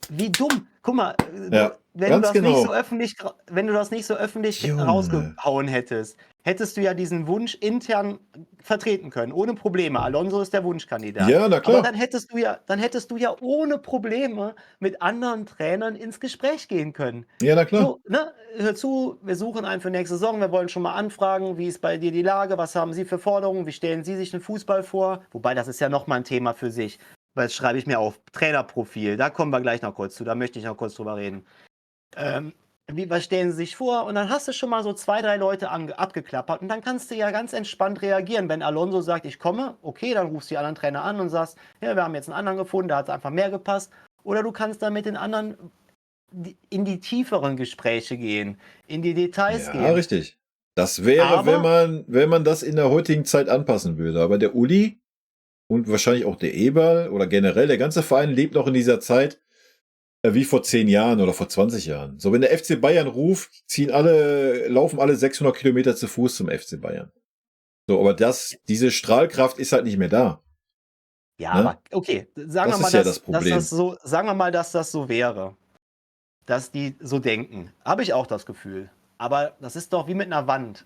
Wie dumm. Guck mal, Ja, wenn du das nicht so öffentlich Junge. rausgehauen hättest du ja diesen Wunsch intern vertreten können, ohne Probleme. Alonso ist der Wunschkandidat. Ja, na klar. Aber dann hättest du ja ohne Probleme mit anderen Trainern ins Gespräch gehen können. Ja, na klar. So, ne, hör zu, wir suchen einen für nächste Saison, wir wollen schon mal anfragen, wie ist bei dir die Lage, was haben Sie für Forderungen, wie stellen Sie sich den Fußball vor? Wobei, das ist ja nochmal ein Thema für sich. Weil das schreibe ich mir auf. Trainerprofil, da kommen wir gleich noch kurz zu, da möchte ich noch kurz drüber reden. was stellen Sie sich vor? Und dann hast du schon mal so 2, 3 Leute abgeklappert und dann kannst du ja ganz entspannt reagieren. Wenn Alonso sagt, ich komme, okay, dann rufst du die anderen Trainer an und sagst, ja, wir haben jetzt einen anderen gefunden, da hat es einfach mehr gepasst. Oder du kannst dann mit den anderen in die tieferen Gespräche gehen, in die Details Ja, gehen. richtig. Das wäre, wenn man das in der heutigen Zeit anpassen würde. Aber der Uli und wahrscheinlich auch der Eberl oder generell der ganze Verein lebt noch in dieser Zeit wie vor 10 Jahren oder vor 20 Jahren. So, wenn der FC Bayern ruft, laufen alle 600 Kilometer zu Fuß zum FC Bayern. So, aber diese Strahlkraft ist halt nicht mehr da. Ja, Ne? aber okay, sagen wir Das mal, ist ja das Problem. sagen wir mal, dass das so wäre, dass die so denken. Habe ich auch das Gefühl. Aber das ist doch wie mit einer Wand.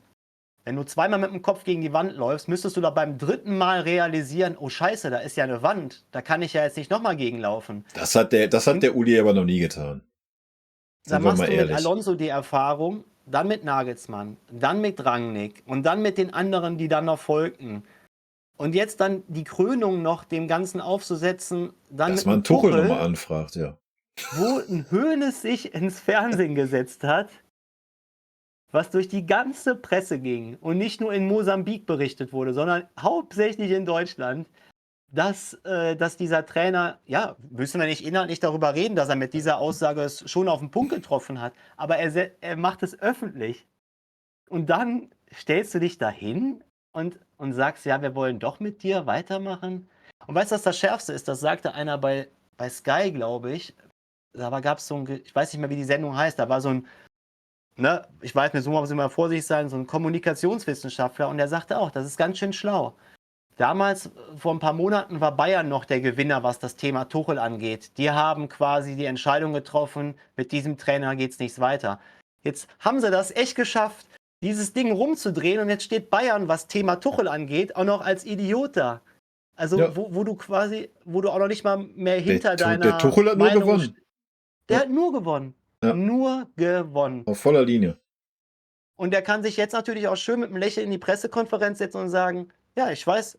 Wenn du zweimal mit dem Kopf gegen die Wand läufst, müsstest du da beim dritten Mal realisieren, oh Scheiße, da ist ja eine Wand. Da kann ich ja jetzt nicht nochmal gegenlaufen. Das hat Und der Uli aber noch nie getan. dann Sind wir machst mal du mit ehrlich. Alonso die Erfahrung, dann mit Nagelsmann, dann mit Rangnick und dann mit den anderen, die dann noch folgten. Und jetzt dann die Krönung noch dem Ganzen aufzusetzen, dann Dass mit einem man Tuchel Tuchel, nochmal anfragt, ja. wo ein Hoeneß sich ins Fernsehen gesetzt hat, was durch die ganze Presse ging und nicht nur in Mosambik berichtet wurde, sondern hauptsächlich in Deutschland, dass dieser Trainer, ja, müssen wir nicht inhaltlich darüber reden, dass er mit dieser Aussage es schon auf den Punkt getroffen hat, aber er macht es öffentlich. Und dann stellst du dich dahin und sagst, ja, wir wollen doch mit dir weitermachen. Und weißt du, was das Schärfste ist? Das sagte einer bei Sky, glaube ich. Da gab es ich weiß nicht mehr, wie die Sendung heißt, da war so ein, ne, ich weiß nicht, so muss man immer vorsichtig sein, so ein Kommunikationswissenschaftler und der sagte auch, das ist ganz schön schlau. Damals, vor ein paar Monaten, war Bayern noch der Gewinner, was das Thema Tuchel angeht. Die haben quasi die Entscheidung getroffen, mit diesem Trainer geht es nicht weiter. Jetzt haben sie das echt geschafft, dieses Ding rumzudrehen und jetzt steht Bayern, was Thema Tuchel angeht, auch noch als Idiot da. Also, Ja, wo du auch noch nicht mal mehr hinter der deiner Tuchel hat nur Meinung, gewonnen. der Ja, hat nur gewonnen. ja, Nur gewonnen. auf voller Linie. Und der kann sich jetzt natürlich auch schön mit einem Lächeln in die Pressekonferenz setzen und sagen, ja, ich weiß,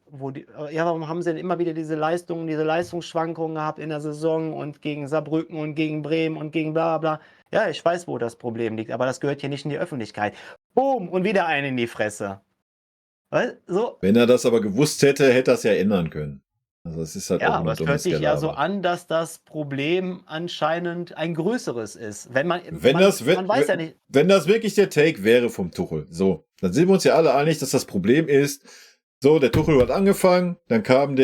ja, warum haben sie denn immer wieder diese Leistungsschwankungen gehabt in der Saison und gegen Saarbrücken und gegen Bremen und gegen bla bla bla. Ja, ich weiß, wo das Problem liegt, aber das gehört hier nicht in die Öffentlichkeit. Boom, und wieder einen in die Fresse. Weißt, so, Wenn er das aber gewusst hätte, hätte er es ja ändern können. Also es ist halt ja, auch aber nur es hört dummes sich ja so Gelaber. an, dass das Problem anscheinend ein größeres ist. Wenn Wenn das, man weiß ja nicht. wenn das wirklich der Take wäre vom Tuchel, so, dann sind wir uns ja alle einig, dass das Problem ist, so, der Tuchel hat angefangen, dann kam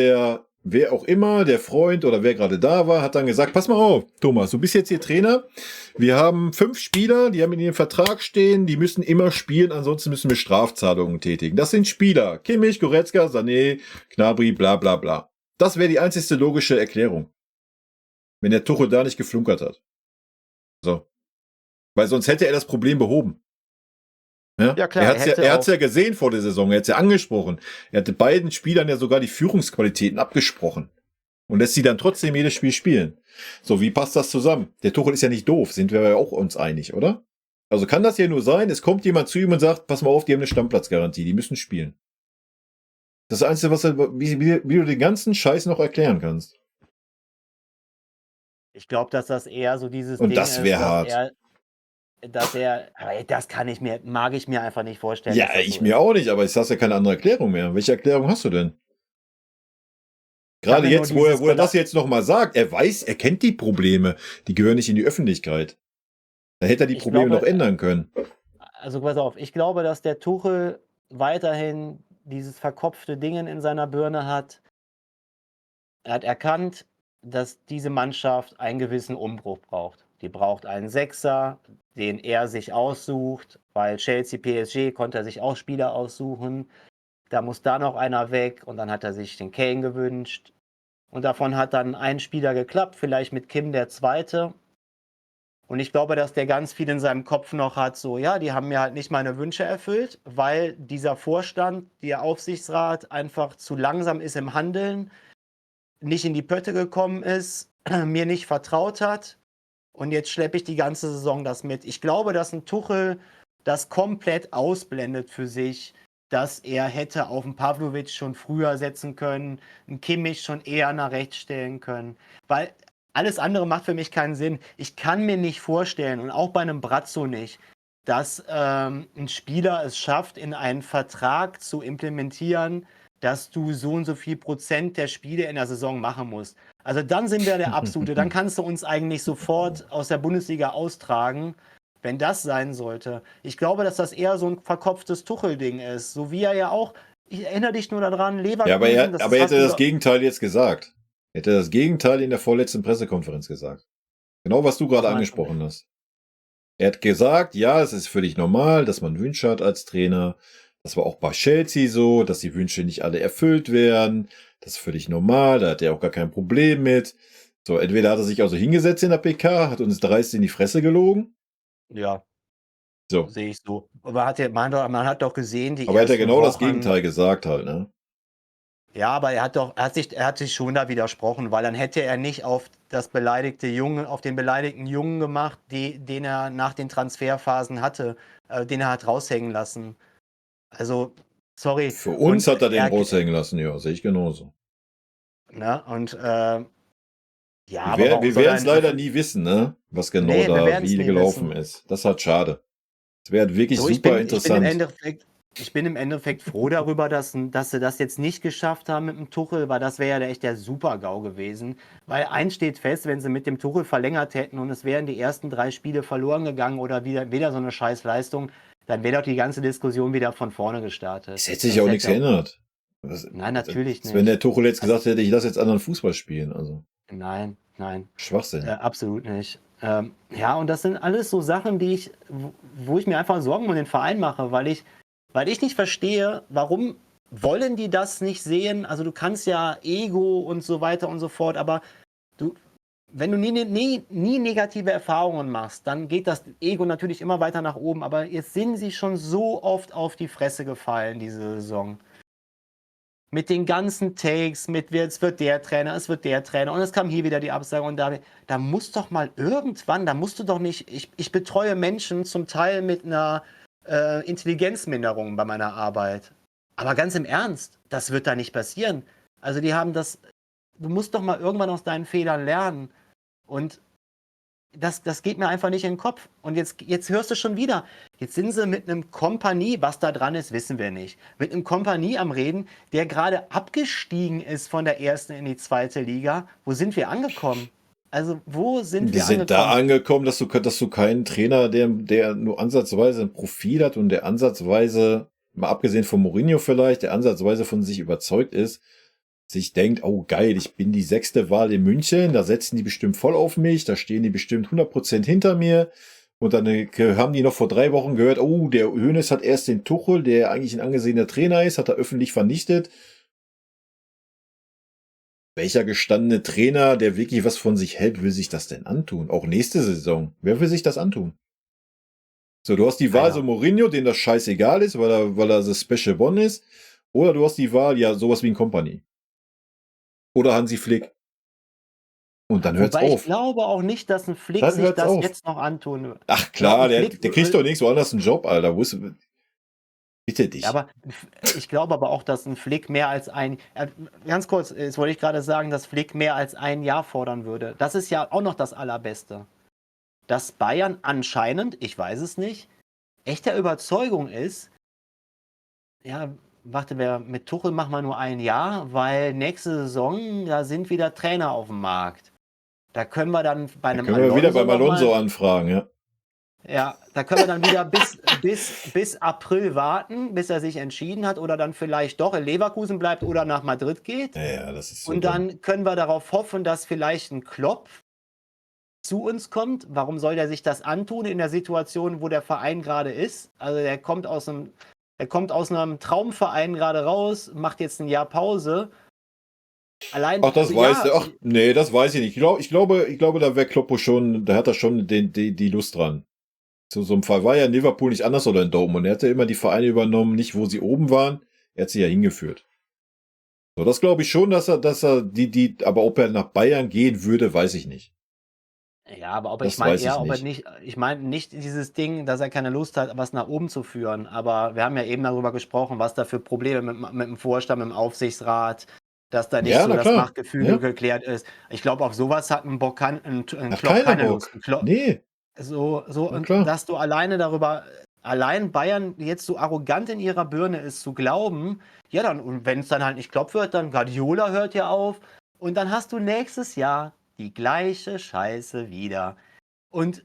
wer auch immer, der Freund oder wer gerade da war, hat dann gesagt, pass mal auf, Thomas, du bist jetzt hier Trainer, wir haben 5 Spieler, die haben in ihrem Vertrag stehen, die müssen immer spielen, ansonsten müssen wir Strafzahlungen tätigen. Das sind Spieler, Kimmich, Goretzka, Sané, Gnabry, bla bla bla. Das wäre die einzigste logische Erklärung, wenn der Tuchel da nicht geflunkert hat. So. Weil sonst hätte er das Problem behoben. Ja? Ja klar, er hätte Er hat's auch. ja gesehen vor der Saison, er hat's ja angesprochen. Er hatte beiden Spielern ja sogar die Führungsqualitäten abgesprochen. Und lässt sie dann trotzdem jedes Spiel spielen. So, wie passt das zusammen? Der Tuchel ist ja nicht doof, sind wir ja auch uns einig, oder? Also kann das ja nur sein, es kommt jemand zu ihm und sagt, pass mal auf, die haben eine Stammplatzgarantie, die müssen spielen. Das ist das Einzige, wie du den ganzen Scheiß noch erklären kannst. Ich glaube, dass das eher so dieses Und Ding das ist, wäre hart. aber das mag ich mir einfach nicht vorstellen, Ja, dass das so ich mir ist. auch nicht, aber ich sag's ja keine andere Erklärung mehr. Welche Erklärung hast du denn? Ich habe Gerade mir nur jetzt, wo er das jetzt nochmal sagt, er weiß, er kennt die Probleme, die gehören nicht in die Öffentlichkeit. Da hätte er die ich Probleme noch glaube, ändern können. also pass auf, ich glaube, dass der Tuchel weiterhin dieses verkopfte Dingen in seiner Birne hat. Er hat erkannt, dass diese Mannschaft einen gewissen Umbruch braucht. Die braucht einen Sechser, den er sich aussucht, weil Chelsea, PSG konnte er sich auch Spieler aussuchen. Da muss da noch einer weg und dann hat er sich den Kane gewünscht. Und davon hat dann ein Spieler geklappt, vielleicht mit Kim der Zweite. Und ich glaube, dass der ganz viel in seinem Kopf noch hat, so, ja, die haben mir halt nicht meine Wünsche erfüllt, weil dieser Vorstand, der Aufsichtsrat einfach zu langsam ist im Handeln, nicht in die Pötte gekommen ist, mir nicht vertraut hat. Und jetzt schleppe ich die ganze Saison das mit. Ich glaube, dass ein Tuchel das komplett ausblendet für sich, dass er hätte auf einen Pavlovic schon früher setzen können, einen Kimmich schon eher nach rechts stellen können. Weil alles andere macht für mich keinen Sinn. Ich kann mir nicht vorstellen, und auch bei einem Brazzo nicht, dass ein Spieler es schafft, in einen Vertrag zu implementieren, dass du so und so viel Prozent der Spiele in der Saison machen musst. Also dann sind wir der absolute, dann kannst du uns eigentlich sofort aus der Bundesliga austragen, wenn das sein sollte. Ich glaube, dass das eher so ein verkopftes Tuchel-Ding ist, so wie er ja auch, ich erinnere dich nur daran, Ja, Leverkusen, das aber er hast hätte du das doch, Gegenteil jetzt gesagt. Er hätte das Gegenteil in der vorletzten Pressekonferenz gesagt. Genau, was du was gerade meinst du? angesprochen hast. Er hat gesagt, ja, es ist völlig normal, dass man Wünsche hat als Trainer. Das war auch bei Chelsea so, dass die Wünsche nicht alle erfüllt werden. Das ist völlig normal, da hat er auch gar kein Problem mit. So, entweder hat er sich also hingesetzt in der PK, hat uns dreist in die Fresse gelogen. Ja, So. sehe ich so. Aber man hat doch gesehen, die Aber er hat ja ersten genau das Wochen. Gegenteil gesagt halt, ne? Ja, aber er hat sich schon da widersprochen, weil dann hätte er nicht auf den beleidigten Jungen gemacht, den er nach den Transferphasen hatte, den er hat raushängen lassen. Also, sorry. Für uns Und hat er den raushängen lassen, ja, sehe ich genauso. ne, und ja, aber Wir warum soll er werden es ein leider nie wissen, ne? Was genau nee, wir da werden es wie nie gelaufen wissen. ist. Das ist halt schade. Es wäre wirklich So, super interessant. ich bin im Endeffekt froh darüber, dass sie das jetzt nicht geschafft haben mit dem Tuchel, weil das wäre ja echt der Super-GAU gewesen. Weil eins steht fest, wenn sie mit dem Tuchel verlängert hätten und es wären die ersten 3 Spiele verloren gegangen oder wieder so eine Scheißleistung, dann wäre doch die ganze Diskussion wieder von vorne gestartet. Es hätte sich auch nichts geändert. Nein, natürlich Wenn der nicht. Tuchel jetzt Also, gesagt hätte, ich lasse jetzt anderen Fußball spielen. Also, nein, nein. Schwachsinn. Absolut nicht. Ja, und das sind alles so Sachen, wo ich mir einfach Sorgen um den Verein mache, weil ich nicht verstehe, warum wollen die das nicht sehen? Also du kannst ja Ego und so weiter und so fort, aber du, wenn du nie negative Erfahrungen machst, dann geht das Ego natürlich immer weiter nach oben. Aber jetzt sind sie schon so oft auf die Fresse gefallen, diese Saison. Mit den ganzen Takes, es wird der Trainer, es wird der Trainer und es kam hier wieder die Absage und da muss doch mal irgendwann, da musst du doch nicht, ich betreue Menschen zum Teil mit einer Intelligenzminderung bei meiner Arbeit. Aber ganz im Ernst, das wird da nicht passieren. Also du musst doch mal irgendwann aus deinen Fehlern lernen. Und das geht mir einfach nicht in den Kopf. Und jetzt hörst du schon wieder. Jetzt sind sie mit einem Kompanie, was da dran ist, wissen wir nicht. Mit einem Kompanie am Reden, der gerade abgestiegen ist von der ersten in die zweite Liga. Wo sind wir angekommen? Also, wo sind Wir wir sind da angekommen? angekommen, dass du keinen Trainer, der nur ansatzweise ein Profil hat und der ansatzweise, mal abgesehen von Mourinho vielleicht, der ansatzweise von sich überzeugt ist, sich denkt, oh geil, ich bin die 6. Wahl in München, da setzen die bestimmt voll auf mich, da stehen die bestimmt 100% hinter mir. Und dann haben die noch vor 3 Wochen gehört, oh, der Hoeneß hat erst den Tuchel, der eigentlich ein angesehener Trainer ist, hat er öffentlich vernichtet. Welcher gestandene Trainer, der wirklich was von sich hält, will sich das denn antun? Auch nächste Saison. Wer will sich das antun? So, du hast die Wahl, so Keiner. Mourinho, dem das scheißegal ist, weil er das Special One ist. Oder du hast die Wahl, ja, sowas wie ein Company. Oder Hansi Flick. Und dann hört's Wobei ich auf. glaube auch nicht, dass ein Flick Dann sich hört's das auf. jetzt noch antun wird. Ach Ich glaube, klar, ein der Flick. kriegt doch nirgendwo anders einen Job, Alter. Bitte Ja, dich. aber ich glaube aber auch, dass ein Flick mehr als ganz kurz, jetzt wollte ich gerade sagen, dass Flick mehr als ein Jahr fordern würde. Das ist ja auch noch das Allerbeste. Dass Bayern anscheinend, ich weiß es nicht, echter Überzeugung ist, ja, warte, mit Tuchel machen wir nur ein Jahr, weil nächste Saison, da sind wieder Trainer auf dem Markt. Da können wir dann bei Da einem können wir wieder Alonso beim Alonso nochmal, anfragen, ja. ja, da können wir dann wieder bis April warten, bis er sich entschieden hat oder dann vielleicht doch in Leverkusen bleibt oder nach Madrid geht. Ja, ja, das ist so Und dumm. dann können wir darauf hoffen, dass vielleicht ein Klopp zu uns kommt. Warum soll der sich das antun in der Situation, wo der Verein gerade ist? Also er kommt aus einem Traumverein gerade raus, macht jetzt ein Jahr Pause. Allein, Ach, also das weiß ja, der. Ach, nee, das weiß ich nicht. Ich glaube, da wäre Kloppo schon, da hat er schon die Lust dran. Zu so einem Fall war ja in Liverpool nicht anders oder in Dortmund. Er hatte immer die Vereine übernommen, nicht wo sie oben waren. Er hat sie ja hingeführt. So, das glaube ich schon, dass er aber ob er nach Bayern gehen würde, weiß ich nicht. ja, aber ich Das meine weiß ich eher, nicht. ich meine nicht dieses Ding, dass er keine Lust hat, was nach oben zu führen. Aber wir haben ja eben darüber gesprochen, was da für Probleme mit dem Vorstand, mit dem Aufsichtsrat, dass da nicht Ja, so na das klar. Machtgefüge Ja. geklärt ist. Ich glaube, auf sowas hat ein Hat Klopp keiner keine Lust. Bock. Nee, na Und klar. dass du allein Bayern jetzt so arrogant in ihrer Birne ist, zu glauben, ja dann, und wenn es dann halt nicht Klopp wird, dann Guardiola hört ja auf und dann hast du nächstes Jahr die gleiche Scheiße wieder. Und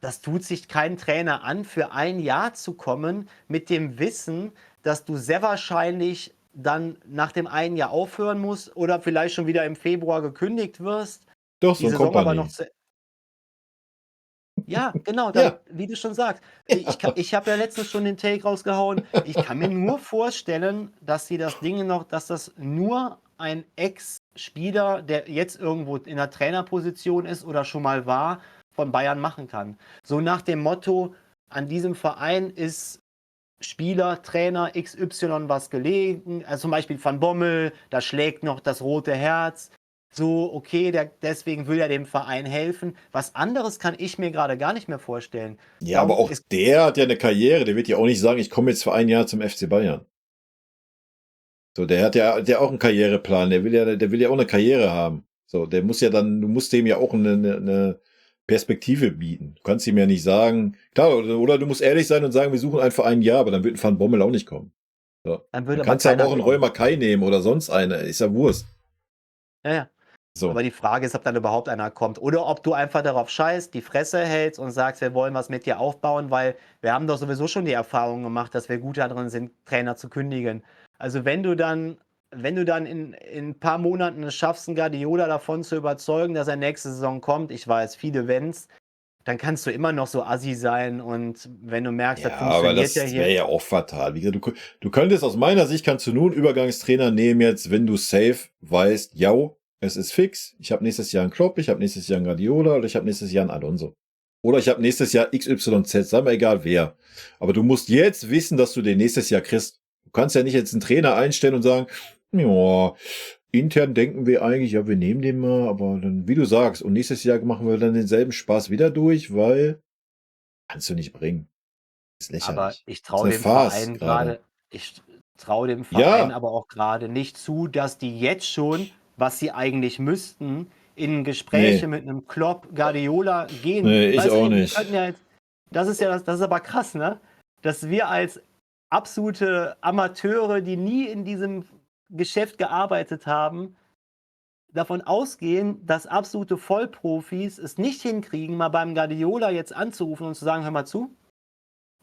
das tut sich kein Trainer an, für ein Jahr zu kommen mit dem Wissen, dass du sehr wahrscheinlich dann nach dem einen Jahr aufhören musst oder vielleicht schon wieder im Februar gekündigt wirst, Doch, die so ein Saison aber noch Kompanie. zu. Ja, genau, dann, Ja. wie du schon sagst, ich habe ja letztens schon den Take rausgehauen. Ich kann mir nur vorstellen, dass das nur ein Ex-Spieler, der jetzt irgendwo in der Trainerposition ist oder schon mal war, von Bayern machen kann. So nach dem Motto, an diesem Verein ist Spieler, Trainer XY was gelegen, also zum Beispiel Van Bommel, da schlägt noch das rote Herz. So, okay, deswegen will er dem Verein helfen. Was anderes kann ich mir gerade gar nicht mehr vorstellen. Ja, aber Darum auch ist, der hat ja eine Karriere. Der wird ja auch nicht sagen, ich komme jetzt für ein Jahr zum FC Bayern. So, der hat ja auch einen Karriereplan. Der will ja auch eine Karriere haben. So, du musst dem ja auch eine Perspektive bieten. Du kannst ihm ja nicht sagen, klar, oder du musst ehrlich sein und sagen, wir suchen einen für ein Jahr, aber dann wird ein Van Bommel auch nicht kommen. So. dann Dann würde aber kannst du aber keiner auch einen kommen. Römer Kai nehmen oder sonst eine. Ist ja Wurst. Ja, ja. So. Aber die Frage ist, ob dann überhaupt einer kommt. Oder ob du einfach darauf scheißt, die Fresse hältst und sagst, wir wollen was mit dir aufbauen, weil wir haben doch sowieso schon die Erfahrung gemacht, dass wir gut darin sind, Trainer zu kündigen. Also wenn du dann in ein paar Monaten es schaffst, einen Guardiola davon zu überzeugen, dass er nächste Saison kommt, ich weiß, viele Wenns, dann kannst du immer noch so assi sein und wenn du merkst, das Ja, aber funktioniert ja das wäre hier. ja auch fatal. Wie gesagt, du könntest aus meiner Sicht, kannst du nur einen Übergangstrainer nehmen jetzt, wenn du safe weißt, ja, es ist fix, ich habe nächstes Jahr einen Klopp, ich habe nächstes Jahr einen Guardiola oder ich habe nächstes Jahr einen Alonso. Oder ich habe nächstes Jahr XYZ, sei mir egal wer. Aber du musst jetzt wissen, dass du den nächstes Jahr kriegst. Du kannst ja nicht jetzt einen Trainer einstellen und sagen, ja, intern denken wir eigentlich, ja, wir nehmen den mal, aber dann, wie du sagst, und nächstes Jahr machen wir dann denselben Spaß wieder durch, weil kannst du nicht bringen. Ist Aber lächerlich. ich Ist traue eine dem Farce Verein gerade. gerade, ich traue dem Verein Ja, aber auch gerade nicht zu, dass die jetzt schon, was sie eigentlich müssten, in Gespräche nee, mit einem Klopp, Guardiola gehen. nee, ich Weißt du, auch wir nicht. könnten ja jetzt, das ist aber krass, ne? Dass wir als absolute Amateure, die nie in diesem Geschäft gearbeitet haben, davon ausgehen, dass absolute Vollprofis es nicht hinkriegen, mal beim Guardiola jetzt anzurufen und zu sagen, hör mal zu,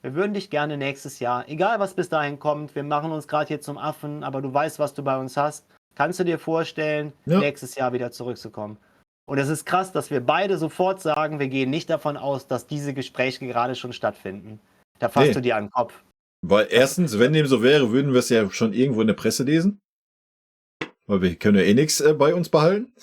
wir würden dich gerne nächstes Jahr, egal was bis dahin kommt, wir machen uns gerade hier zum Affen, aber du weißt, was du bei uns hast. Kannst du dir vorstellen, Ja, nächstes Jahr wieder zurückzukommen? Und es ist krass, dass wir beide sofort sagen, wir gehen nicht davon aus, dass diese Gespräche gerade schon stattfinden. Da fasst du nee. dir an den Kopf. Weil Das, erstens, wenn dem so wäre, würden wir es ja schon irgendwo in der Presse lesen. Weil wir können ja eh nichts bei uns behalten.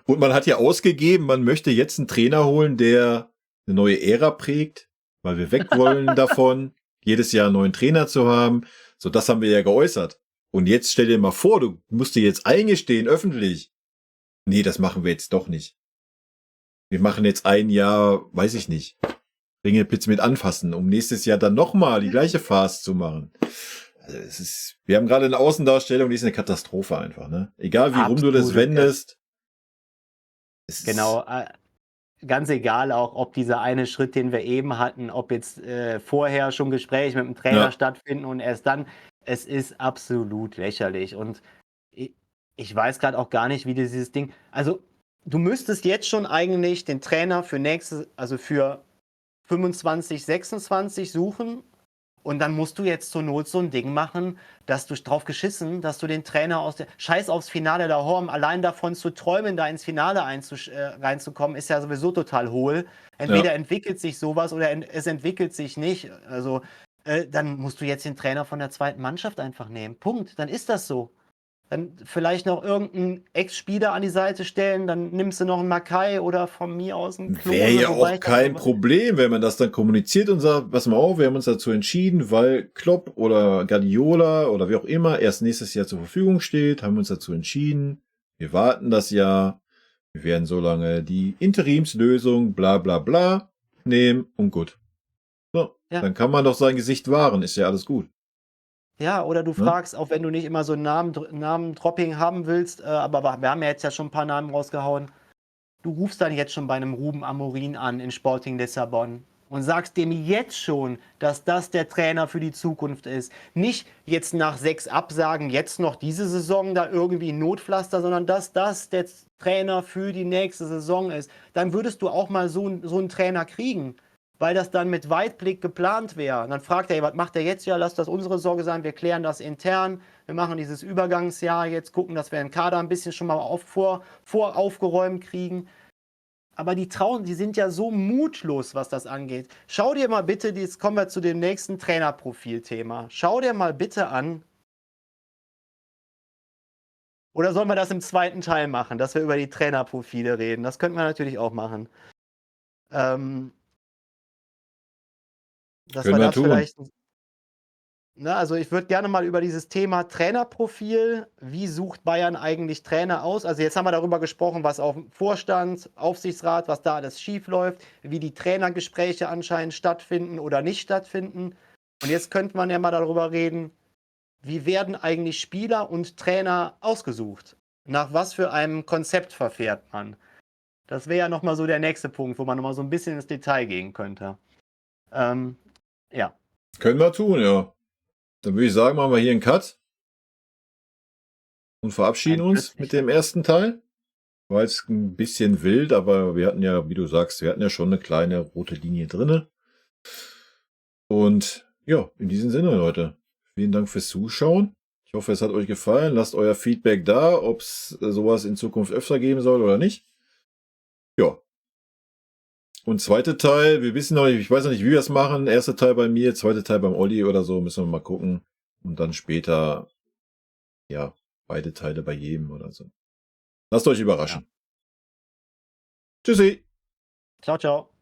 Und man hat ja ausgegeben, man möchte jetzt einen Trainer holen, der eine neue Ära prägt, weil wir weg wollen davon, jedes Jahr einen neuen Trainer zu haben. So, das haben wir ja geäußert. Und jetzt stell dir mal vor, du musst dir jetzt eingestehen, öffentlich. Nee, das machen wir jetzt doch nicht. Wir machen jetzt ein Jahr, weiß ich nicht, Ringelpitz mit anfassen, um nächstes Jahr dann nochmal die gleiche Farce zu machen. Also wir haben gerade eine Außendarstellung, die ist eine Katastrophe einfach, ne? Egal wie rum du das absolute, wendest. Es ist, genau, ganz egal auch, ob dieser eine Schritt, den wir eben hatten, ob jetzt vorher schon Gespräche mit dem Trainer ja, stattfinden und erst dann, es ist absolut lächerlich. Und ich, ich weiß gerade auch gar nicht, wie dieses Ding. Also, du müsstest jetzt schon eigentlich den Trainer also für 25, 26 suchen und dann musst du jetzt zur Not so ein Ding machen, dass du drauf geschissen, dass du den Trainer Scheiß aufs Finale da Horm, allein davon zu träumen, da ins Finale reinzukommen, ist ja sowieso total hohl. ja. Entweder entwickelt sich sowas oder es entwickelt sich nicht. Also, dann musst du jetzt den Trainer von der zweiten Mannschaft einfach nehmen. Punkt. Dann ist das so. Dann vielleicht noch irgendeinen Ex-Spieler an die Seite stellen, dann nimmst du noch einen Makai oder von mir aus einen Wäre Klose, ja wobei auch ich das kein Problem, wenn man das dann kommuniziert und sagt, pass mal auf, wir haben uns dazu entschieden, weil Klopp oder Guardiola oder wie auch immer erst nächstes Jahr zur Verfügung steht, haben wir uns dazu entschieden, wir warten das Jahr, wir werden so lange die Interimslösung bla bla bla nehmen und gut. So, ja. dann kann man doch sein Gesicht wahren, ist ja alles gut. Ja, oder du Ne? fragst, auch wenn du nicht immer so ein Namen-Dropping haben willst, aber wir haben ja jetzt ja schon ein paar Namen rausgehauen. Du rufst dann jetzt schon bei einem Ruben Amorim an in Sporting Lissabon und sagst dem jetzt schon, dass das der Trainer für die Zukunft ist. Nicht jetzt nach 6 Absagen jetzt noch diese Saison da irgendwie ein Notpflaster, sondern dass das der Trainer für die nächste Saison ist. Dann würdest du auch mal so einen Trainer kriegen, weil das dann mit Weitblick geplant wäre. Und dann fragt er, was macht er jetzt? Ja, lass das unsere Sorge sein, wir klären das intern. Wir machen dieses Übergangsjahr jetzt, gucken, dass wir den Kader ein bisschen schon mal aufgeräumt kriegen. Aber die sind ja so mutlos, was das angeht. Schau dir mal bitte, jetzt kommen wir zu dem nächsten Trainerprofil-Thema. Schau dir mal bitte an. Oder sollen wir das im zweiten Teil machen, dass wir über die Trainerprofile reden? Das könnten wir natürlich auch machen. Dass Können wir wir das tun. vielleicht. Ne, also ich würde gerne mal über dieses Thema Trainerprofil, wie sucht Bayern eigentlich Trainer aus? Also jetzt haben wir darüber gesprochen, was auf dem Vorstand, Aufsichtsrat, was da alles schief läuft, wie die Trainergespräche anscheinend stattfinden oder nicht stattfinden. Und jetzt könnte man ja mal darüber reden, wie werden eigentlich Spieler und Trainer ausgesucht? Nach was für einem Konzept verfährt man? Das wäre ja nochmal so der nächste Punkt, wo man nochmal so ein bisschen ins Detail gehen könnte. Ja. Können wir tun, ja. Dann würde ich sagen, machen wir hier einen Cut und verabschieden Ein uns mit dem ersten Teil. War jetzt ein bisschen wild, aber wir hatten ja, wie du sagst, wir hatten ja schon eine kleine rote Linie drinne. Und ja, in diesem Sinne, Leute, vielen Dank fürs Zuschauen. Ich hoffe, es hat euch gefallen. Lasst euer Feedback da, ob es sowas in Zukunft öfter geben soll oder nicht. Ja. Und zweiter Teil, wir wissen noch nicht, ich weiß noch nicht, wie wir es machen. Erster Teil bei mir, zweiter Teil beim Olli oder so, müssen wir mal gucken. Und dann später, ja, beide Teile bei jedem oder so. Lasst euch überraschen. Ja. Tschüssi. Ciao, ciao.